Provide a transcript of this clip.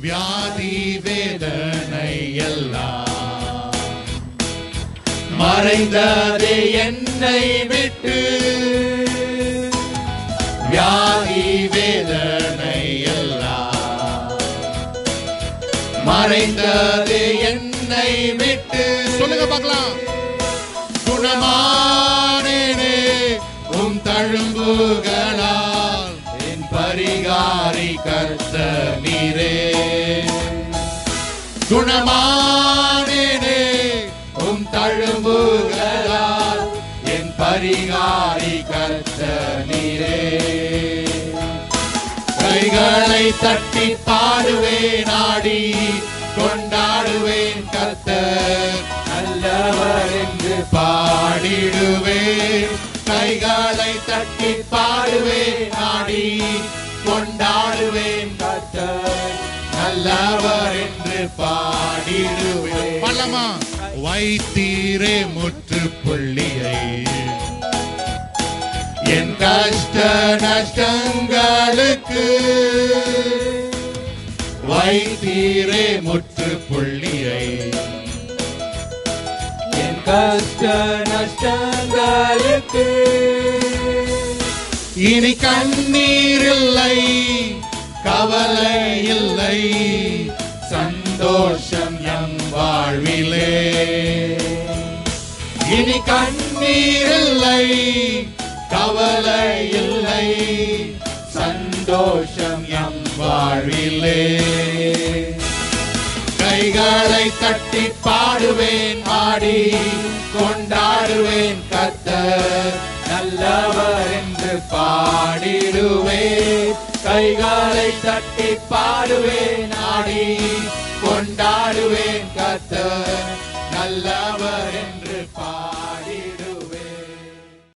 வியாதி வேதனை எல்லாம் மறைந்ததே என்னை விட்டு. வியாதி வேதனை எல்லாம் மறைந்ததே என்னை விட்டு. சொல்லுங்க பார்க்கலாம். குணமானேனே உம் தழும்புகளால், என் பரிகாரி கர்த்தர் நீரே. குணமானேனே உம் தழும்புகளால், என் பரிகாரி கர்த்தர் நீரே. கைகளை தட்டி பாடுவேன், ஆடி கொண்டாடுவேன், கர்த்தர் நல்லவர் என்று பாடிடுவேன். கைகளை தட்டி பாடுவேன், ஆடி கொண்டாடுவேன், கர்த்தர் நல்லவர் என்று பாடிடுவேன். பல்லமா வைத்தீரே முற்றுப்புள்ளியை என் கஷ்ட நஷ்டங்களுக்கு. வைத்தீரே முற்றுப்புள்ளியை என் கஷ்ட நஷ்டங்களுக்கு. இனி கண்ணீர் இல்லை, கவலை இல்லை, சந்தோஷம் என் வாழ்விலே. இனி கண்ணீர் இல்லை, கவலை இல்லை, சந்தோஷம் என் வாழ்விலே. கைகளை தட்டி பாடுவேன், ஆடி கொண்டாடுவேன், கர்த்தர் நல்லவர் என்று பாடிடுவேன். கைகளை தட்டி பாடுவேன், ஆடி கொண்டாடுவேன், கர்த்தர் நல்லவர் என்று